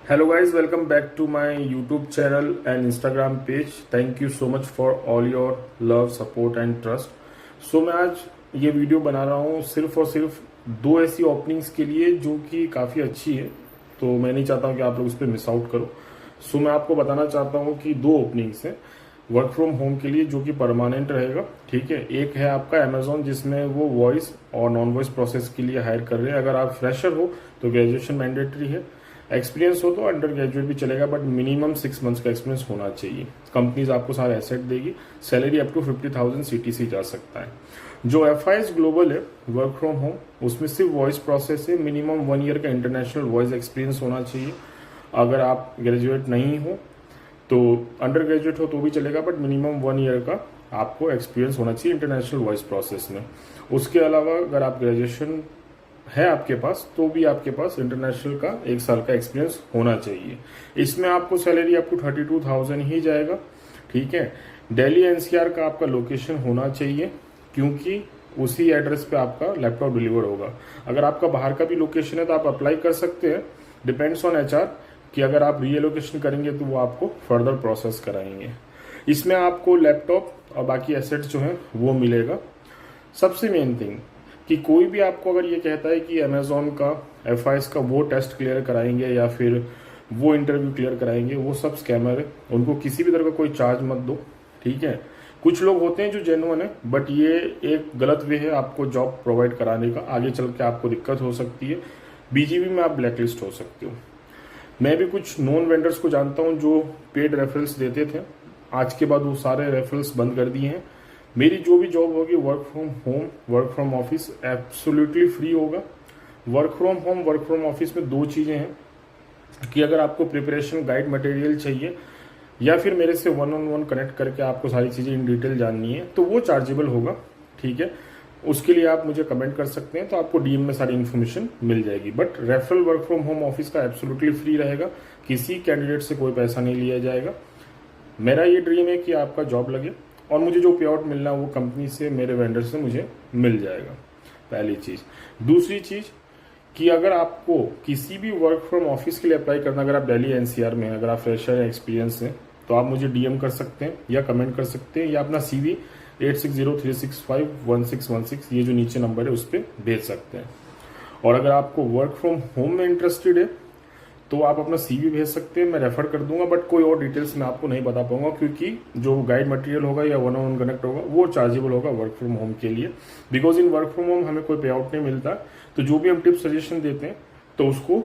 Hello guys, welcome back to my YouTube channel and Instagram page. Thank you so much for all your love, support and trust. So मैं आज ये video बना रहा हूँ सिर्फ और सिर्फ दो ऐसी ओपनिंग्स के लिए जो कि काफ़ी अच्छी है, तो मैं नहीं चाहता हूँ कि आप लोग उस पर मिस आउट करो। सो मैं आपको बताना चाहता हूँ कि दो ओपनिंग्स हैं वर्क फ्रॉम होम के लिए जो कि परमानेंट रहेगा। ठीक है, एक है आपका अमेजोन जिसमें वो वॉइस और नॉन वॉइस प्रोसेस के लिए हायर कर रहे हैं। अगर आप फ्रेशर हो तो ग्रेजुएशन मैंडेटरी है, एक्सपीरियंस हो तो अंडर ग्रेजुएट भी चलेगा, बट मिनिमम 6 मंथ्स का एक्सपीरियंस होना चाहिए। कंपनीज आपको सारा एसेट देगी, सैलरी अप टू 50,000 CTC जा सकता है। जो FIS ग्लोबल है वर्क फ्रॉम होम, उसमें सिर्फ वॉइस प्रोसेस है, मिनिमम 1 ईयर का इंटरनेशनल वॉइस एक्सपीरियंस होना चाहिए। अगर आप ग्रेजुएट नहीं हो तो अंडर ग्रेजुएट हो तो भी चलेगा, बट मिनिमम 1 ईयर का आपको एक्सपीरियंस होना चाहिए इंटरनेशनल वॉइस प्रोसेस में। उसके अलावा अगर आप ग्रेजुएशन है आपके पास तो भी आपके पास इंटरनेशनल का 1 साल का एक्सपीरियंस होना चाहिए। इसमें आपको सैलरी आपको 32,000 ही जाएगा। ठीक है, दिल्ली NCR का आपका लोकेशन होना चाहिए क्योंकि उसी एड्रेस पे आपका लैपटॉप डिलीवर होगा। अगर आपका बाहर का भी लोकेशन है तो आप अप्लाई कर सकते हैं, डिपेंड्स ऑन HR कि अगर आप रीलोकेशन करेंगे तो वो आपको फर्दर प्रोसेस कराएंगे। इसमें आपको लैपटॉप और बाकी एसेट्स जो हैं वो मिलेगा। सबसे मेन थिंग कि कोई भी आपको अगर ये कहता है कि अमेजोन का FIS का वो टेस्ट क्लियर कराएंगे या फिर वो इंटरव्यू क्लियर कराएंगे, वो सब स्कैमर है। उनको किसी भी तरह का कोई चार्ज मत दो। ठीक है, कुछ लोग होते हैं जो जेन्युइन है, बट ये एक गलत वे है आपको जॉब प्रोवाइड कराने का। आगे चल के आपको दिक्कत हो सकती है, BGB में आप ब्लैकलिस्ट हो सकते हो। मैं भी कुछ नॉन वेंडर्स को जानता हूँ जो पेड रेफरल्स देते थे, आज के बाद वो सारे रेफरल्स बंद कर दिए हैं। मेरी जो भी जॉब होगी work from home work from office absolutely free होगा। Work from home work from office में दो चीज़ें हैं कि अगर आपको प्रिपरेशन गाइड मटेरियल चाहिए या फिर मेरे से 1-on-1 कनेक्ट करके आपको सारी चीज़ें इन डिटेल जाननी है तो वो चार्जेबल होगा। ठीक है, उसके लिए आप मुझे कमेंट कर सकते हैं तो आपको DM में सारी इन्फॉर्मेशन मिल जाएगी। But referral work from home office का एब्सोल्युटली फ्री रहेगा, किसी कैंडिडेट से कोई पैसा नहीं लिया जाएगा। मेरा ये ड्रीम है कि आपका जॉब लगे और मुझे जो पे आउट मिलना है वो कंपनी से, मेरे वेंडर से मुझे मिल जाएगा, पहली चीज़। दूसरी चीज़ कि अगर आपको किसी भी वर्क फ्रॉम ऑफिस के लिए अप्लाई करना, अगर आप दिल्ली NCR में हैं, अगर आप फ्रेशर या एक्सपीरियंस हैं तो आप मुझे DM कर सकते हैं या कमेंट कर सकते हैं या अपना CV 8603651616 ये जो नीचे नंबर है उस पर भेज सकते हैं। और अगर आपको वर्क फ्रॉम होम में इंटरेस्टेड है तो आप अपना CV भेज सकते हैं, मैं रेफर कर दूंगा, बट कोई और डिटेल्स मैं आपको नहीं बता पाऊंगा क्योंकि जो गाइड मटेरियल होगा या 1-on-1 कनेक्ट होगा वो चार्जेबल होगा वर्क फ्रॉम होम के लिए। Because in work from home हमें कोई पे आउट नहीं मिलता, तो जो भी हम टिप्स सजेशन देते हैं तो उसको